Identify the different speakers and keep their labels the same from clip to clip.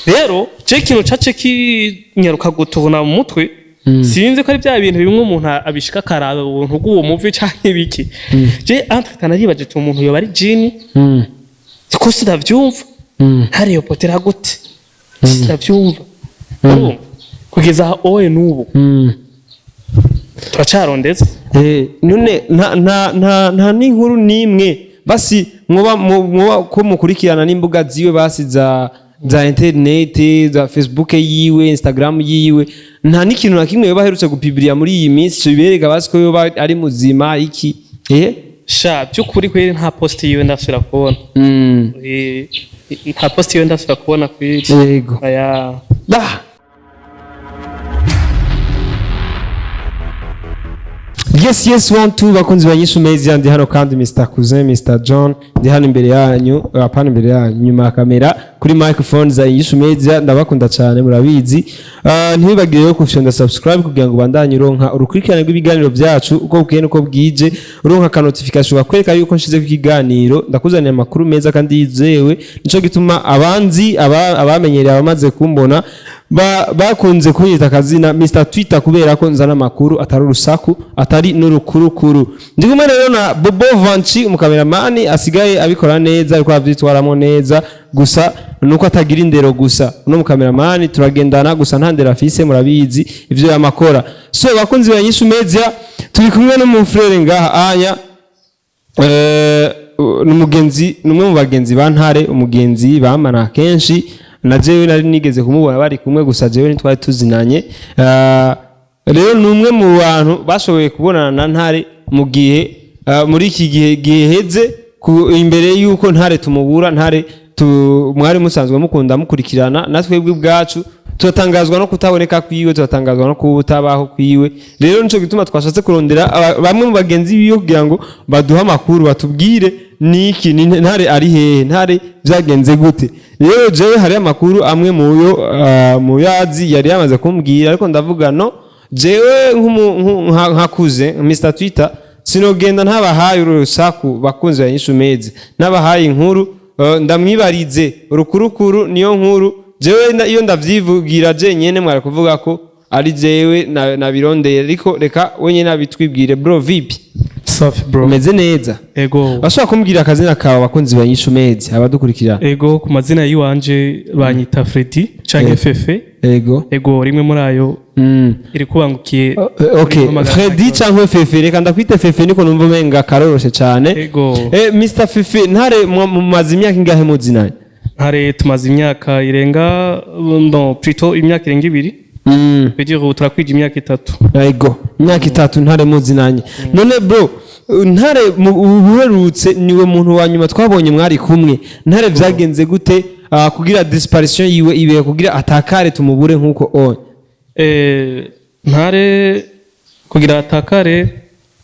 Speaker 1: rero je kintu cace kinyaruka gutubona mu mutwe sinzi ko ari bya bintu bimwe umuntu abishika karaba ubuntu bw'uwo muvi canke biki je entre naribaje tu umuntu yoba ari jini ko sinavyumva hari yo potera gute sinavyumva kugeza oye nubu turacarondetse
Speaker 2: none nta n'inkuru nimwe basi mwoba ko mukurikirana n'imbuga ziwe basiza za internet za Facebook yiwe Instagram yiwe nta n'ikintu na kimwe baherutse gupibiria muri iyi minsi bibereka basi ko yoba ari muzima iki
Speaker 1: sha byukuri kweri nta post yiwe ndasubira kubona nta post yiwe ndasubira kubona kweri
Speaker 2: yego
Speaker 1: aya
Speaker 2: Yes, 1 2 bakunzi banyishu media ndi hano kandi Mr. Cousin Mr. John ndi hano imbere yanyu apana imbere yanyu nyuma ya kamera kuri microphone za Inyishu Media ndabakunda cyane murabizi ntibibagire ko kufyonda subscribe kugira ngo bandanye uronka urukurikirane rw'ibiganiro byacu uko bukene uko bwije uronka ka notification bakwereka yuko nshize ku kiganiro ndakuzanira amakuru meza kandi yizewe nico gituma abanzi abamenyereye abamaze kumbona bakunze kunyita akazina Mr. Twitter kubera ko nzana amakuru atari urusaku atari n'urukurukuru ndi kumwe rero na Bobo Vanchi umukameramani asigaye abikora neza ariko avyitwaramo neza gusa nuko atagira indero gusa no mukameramani turagendana gusa nta ndero afise murabizi ivyo yamakora so bakunzi banyishu media turi kumwe no mu frere ngaha anya n'umugenzi numwe mu bagenzi ba Ntare umugenzi bamana kenshi na jewe nari nigeze kumubona bari kumwe gusa jewe ntitwari tuzinanye rero numwe mu bantu bashoboye kubonana na Ntare mu gihe muri iki gihe heze imbere yuko Ntare tumubura Ntare mwari musanzwe mukunda mukurikirana natwebwe bwacu turatangazwa no kutaboneka kwiwe turatangazwa no kubutabaho kwiwe rero nico gituma twashatse kurondera bamwe mu bagenzi biyo kugira ngo baduha amakuru batubwire niki Ntare ari hehe Ntare byagenze gute rero jewe hari amakuru amwe mu yazi yari yamaze kumbwira ariko ndavuga no jewe nkakuze Mr. Twitter sinogenda ntabahaye urusaku bakunze Inyishu Media nabahaye inkuru ndamwibarize urukurukuru niyo nkuru jewe iyo ndavyivugira je nyene mwari kuvuga ko ari jewe nabirondeye ariko reka wenye nabitwibwire bro vipi
Speaker 1: safi bro
Speaker 2: meze neza
Speaker 1: ego
Speaker 2: bashaka kumbwira akazina kawe bakunzi banyishu Media abadukurikira
Speaker 1: ego ku mazina yiwanje banyita Freddy canke Fefe ego rimwe muri ayo iri kubangukiye
Speaker 2: okay Freddy canke Fefe reka ndakwite Fefe niko numva menga karoroshe cyane
Speaker 1: ego
Speaker 2: Mr. Fefe Ntare mumaze imyaka ingahe muzinanye
Speaker 1: Ntare tumaze imyaka irenga plutôt imyaka irenga 2 Pediro turakwije imyaka 3
Speaker 2: ego imyaka 3 Ntare muzinanye none bro Ntare uherutse niwe muntu wa nyuma twabonye mwari kumwe Ntare vyagenze gute kugira disparition yiwe ibe kugira atakare tumubure nkuko Ntare kugira atakare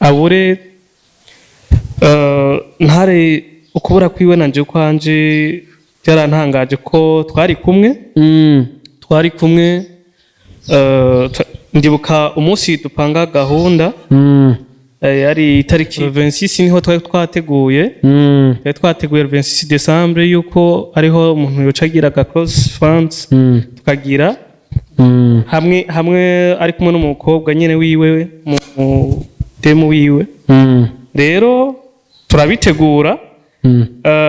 Speaker 2: abure Ntare ukubura kwiwe nanje kwanje byarantangaje ko twari kumwe ndibuka umunsi dupanga gahunda yari itariki 26 niho twari twateguye twateguye 26 December yuko ariho umuntu yocagira ga cross funds tukagira hamwe ari kumwe n'umukobwa nyene wiwe mu demo wiwe rero turabitegura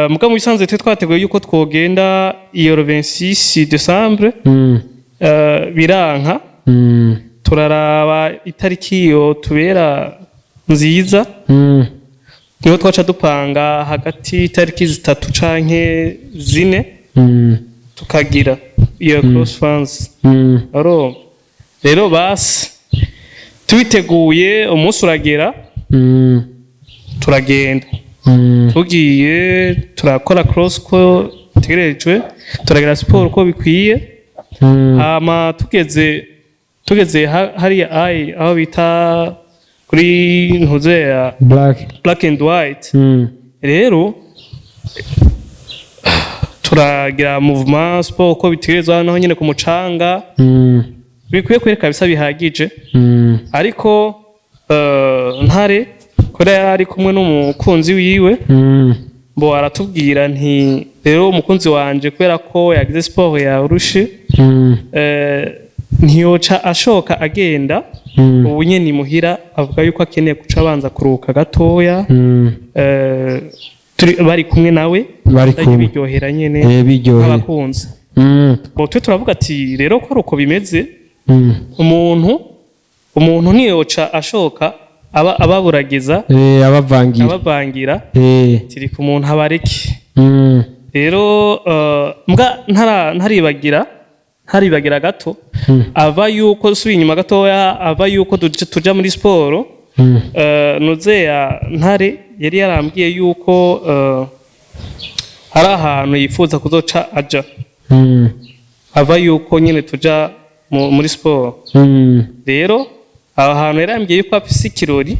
Speaker 2: muga mu bisanzwe twateguye yuko twogenda iyo 26 December biranka turaraba itariki yo tubera nziza niho twaca dupanga hagati itariki 3 canke 4 tukagira iyo cross funds rero basi tubiteguye umunsi uragera turagenda tugiye turakora cross ko tegerejwe turagira siporo ko bikwiye hama tugeze hari aho bita kuri ntuze ya black and white rero turagira movement sport ko bitegerezwa naho nyene ku mucanga bikwiye kwereka bisa bihagije ariko Ntare kora yari kumwe n'umukunzi wiwe
Speaker 1: bo aratubwira nti rero umukunzi wanje kubera ko yagize sport yarushe ntiyoca ashoka agenda ubu nyene muhira avuga yuko akeneye guca abanza kuruka gatoya bari kumwe nawe
Speaker 2: bari kumwe
Speaker 1: biryohera nyene abakunzi bo twe turavuga ati rero ko ruko bimeze umuntu ntiyoca ashoka ababuragiza abavangira tiri ku muntu abareke rero mbwa ntaribagira gato ava yuko subi inyuma gatoya ava yuko tuja muri sport nuzeya ntare yari yarambwiye yuko hari ahantu yifuza kuzoca aja ava yuko nyene tuja muri sport rero aho hantu yarambwiye yuko afise ikirori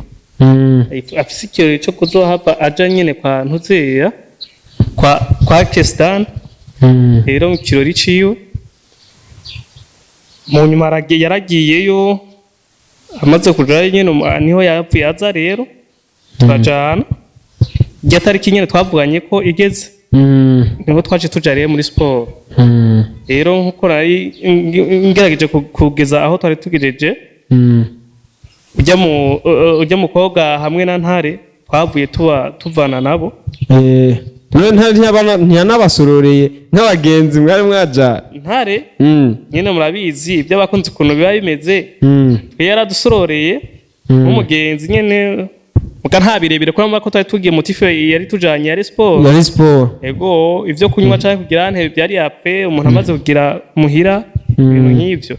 Speaker 1: cyo kuzohava aja nyene kwa ntuzeya kwa Kestan rero mu kirori ciwe mu nyuma yaragiyeyo amaze kujayo nyene niho yapfuye aza rero turajana irya tariki nyene twavuganye ko igeze niho twaje tuja rero muri sport rero nkuko nari ngerageje kugeza aho twari tugejeje ujya mukobwa hamwe na ntare twavuye tuvana nabo
Speaker 2: ntiyanabasororeye nk'abagenzi mwari mwaja
Speaker 1: ntare nyine murabizi ibyo abakunzi ukuntu biba bimeze twe yaradusororeye nk'umugenzi nyine muga nta birebire kuko ko twari tugiye mutife yari tujanye yari sport ego ivyo kunywa cyangwa kugira ntebe byari yape umuntu amaze kugira muhira ibintu nk'ivyo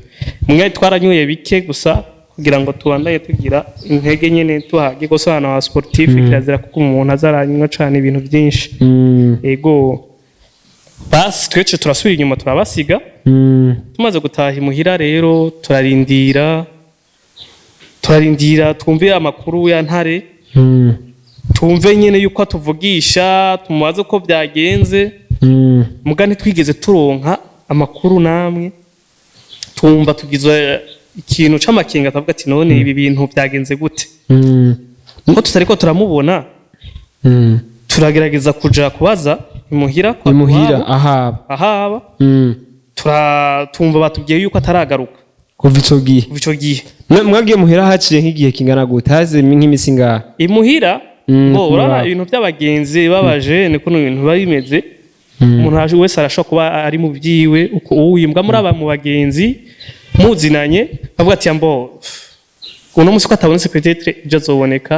Speaker 1: mwe twaranyuye bike gusa kugira ngo tubandaye tugira intege nyene tuhage gusana wa sportif kirazira kuko umuntu azaranywa cyane ibintu byinshi ego bas twece turasubira inyuma turabasiga tumaze gutaha imuhira rero turarindira twumve amakuru ya ntare tumve nyene yuko atuvugisha tumubaze ko byagenze mugani twigeze turonka amakuru namwe tumva tugize ikintu c'amakenga tavuga ati none ibi bintu byagenze gute ngo tutariko turamubona turagerageza kuja kubaza imuhira ahaba tumva batubwiye yuko ataragaruka
Speaker 2: kuva ico gihe mwabwiye muhira haciye nk'igihe kingana gute haze nk'imisi ngaha
Speaker 1: imuhira urabona ibintu by'abagenzi babaje niko ibintu babimeze umuntu wese arashobora kuba ari mu byiwe uko uwimbwa muri aba mu bagenzi muzinanye avuga ati ambo uno musi ko atabonetse peut-être ibyo azoboneka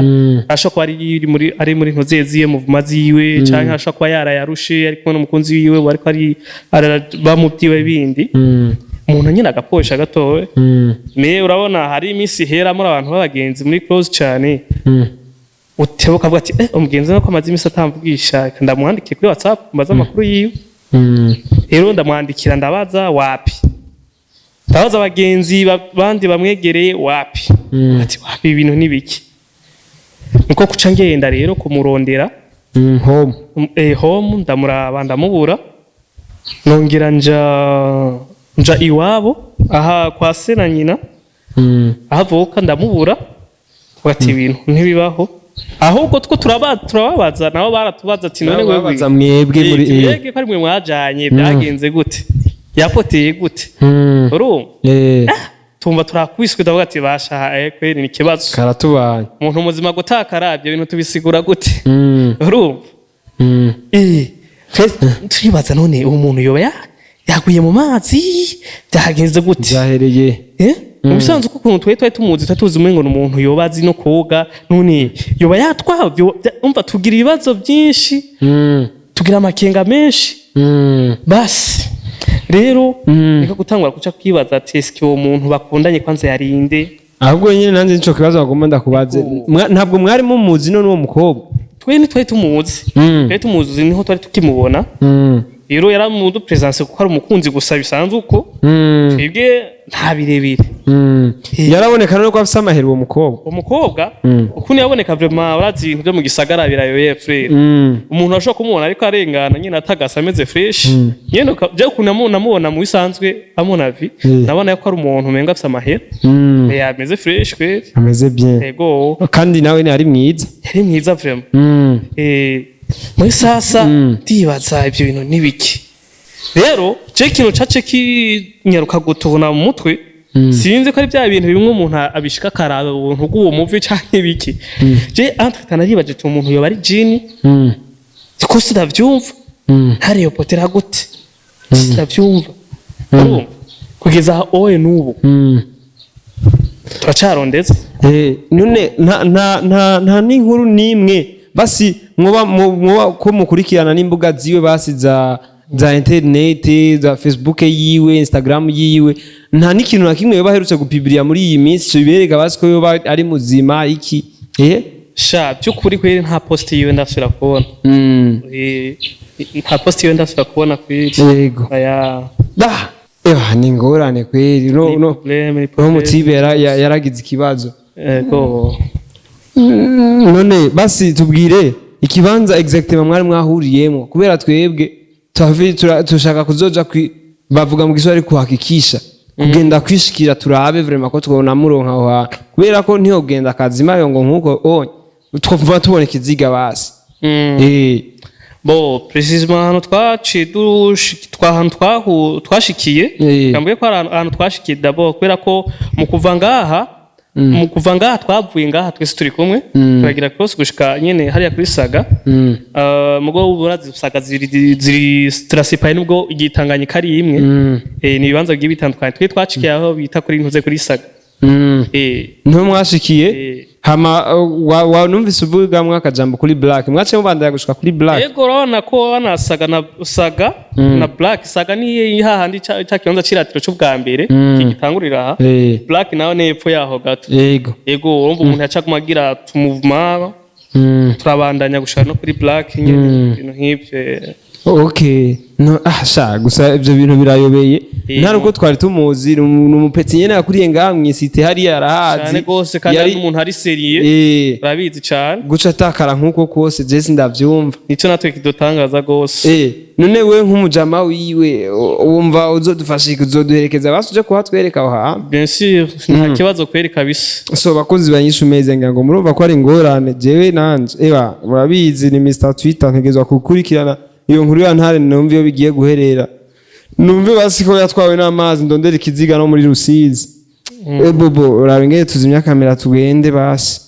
Speaker 1: ashobora kuba ari muri ntozeziye mu maziwe cyangwa ashobora kuba yarayarushe ari kumwe n'umukunzi wiwe ariko ari bamubyiwe bindi umuntu nyine agaposha gatowe me urabona hari iminsi hera muri abantu b'abagenzi muri close cyane utebuka avuga ati umugenzi nako amaze iminsi atamvugisha ndamwandikiye kuri WhatsApp mbaza amakuru yiwe rero ndamwandikira ndabaza wapi ndabaza abagenzi bandi bamwegereye wapi ati wapi ibintu nibiki niko kuca ngenda rero kumurondera home ndamuraba ndamubura nongera nja iwabo aha kwa se na nyina ahavuka ndamubura ati ibintu ntibibaho ahubwo two turababaza nabo baratubaza ati none wewe
Speaker 2: babaza mwebwe muri
Speaker 1: yege ko ari mwe mwajanye byagenze gute yapoteye gute urumva tumva turakwiswe ndavuga ati basha kweri ni kibazo
Speaker 2: karatubanye
Speaker 1: umuntu muzima gutakara ibyo bintu tubisigura gute urumva turibaza none umuntu yoba yaguye mu mazi byagenze gute
Speaker 2: byahereye
Speaker 1: ubusanzwe uko ukuntu twari tumuzi tatuzi umengo n'umuntu yoba azi no koga none yoba yatwabyo umva tugira ibibazo byinshi tugira amakenga menshi basi rero nika gutangura guca kwibaza ati eske uwo muntu bakundanye kwanza yarinde
Speaker 2: ahubwo nyine nanze nico kibazo bagomba ndakubaze ntabwo mwari mumuzi none uwo mukobwa
Speaker 1: twari tumuzi niho twari tukimubona rero yaramudu presence kuko ari umukunzi gusa bisanzwe uko twebwe nta birebire
Speaker 2: yaraboneka none ko afise amahero uwo
Speaker 1: mukobwa ukuntu yaboneka vraiment urazi ibintu byo mu gisagara birayoye frère umuntu ashobora kumubona ariko arengana nyine atagasa ameze fresh nyene je ukuntu namubona mu bisanzwe amona vi nabona ko ari umuntu umenga afise amahero yameze fresh kweri
Speaker 2: ameze bien
Speaker 1: yego
Speaker 2: kandi nawe ni ari mwiza
Speaker 1: vraiment muri sasa ndibaza ibyo bintu nibiki rero je kintu cace kinyaruka gutubona mu mutwe sinzi ko ari bya bintu bimwe umuntu abishika karaba ubuntu bw'uwo muvi canke biki je entre naribaje tu umuntu yoba ari jini ko sinavyumva hariyo potera gute sinavyumva kugeza oye nubu turacarondetse
Speaker 2: none nta n'inkuru nimwe basi mwoba ko mukurikirana n'imbuga ziwe basi za internet za Facebook yiwe Instagram yiwe nta n'ikintu na kimwe yoba aherutse gupibiria muri iyi minsi bibereka basi ko yoba ari muzima iki
Speaker 1: sha byukuri kweri nta post yiwe ndasubira kubona nta post yiwe ndasubira kubona kweri
Speaker 2: yego
Speaker 1: aya
Speaker 2: ni ngorane kweri no mutibera yaragize ikibazo
Speaker 1: yego
Speaker 2: none basi tubwire ikibanza exactement mwari mwahuriyemo kubera twebwe tushaka kuzoja bavuga mu giswahili kuhakikisha kugenda kwishikira turabe vraiment ko twabona muronka aho hantu kubera ko ntiyo genda kazima yongo nkuko twumva tubona ikiziga basi
Speaker 1: bo precisement hano twashikiye kambuye ko ahantu twashikiye d'abord kubera ko mu kuva ngaha twavuye ngaha twese turi kumwe turagira cross gushika nyene hariya kuri saga mugo uburazi saga ziri strasipaye nubwo igitanganye kari imwe ni bibanza bigiye bitandukanye twe twacikiye aho bita kuri ntuze kuri saga
Speaker 2: nto mwashikiye hama numvise uvuga mwakajambo kuri black mwace mubandaya gushika kuri black
Speaker 1: yego urabona ko banasaga na saga na black saga ni hahandi cya kibanza ciratiro cyo bwa mbere kigitangurira aha black naho nepfo yaho gato yego urumva umuntu yaca kumagira tumuvuma turabandanya gushaka no kuri black nyene ibintu nk'ibyo
Speaker 2: okay no sha gusa ibyo bintu birayobeye nta nuko twari tumuzi numupetsi nyene yakuriye ngaha mwisite hari yarahazi
Speaker 1: cyane gose kandi umuntu ari seriye babizi cyane
Speaker 2: guca takara nkuko kose je sindavyumva
Speaker 1: nico natwe kidotangaza gose
Speaker 2: none we nk'umujama wiwe wumva uzodufashika uzoduherekeza basuje kuhatwereka aho
Speaker 1: bien sûr nta kibazo kwereka bisa
Speaker 2: so bakozi banyisha umeze ngo murumva ko ari ngorane jewe nanje murabizi ni Mr Twitter ntegezwa kukurikirana iyo nkuru ya ntare numva iyo bigiye guherera numve basi ko yatwawe n'amazi ndondera ikiziga no muri Rusizi bobo urabengeye tuzimya kamera tugende basi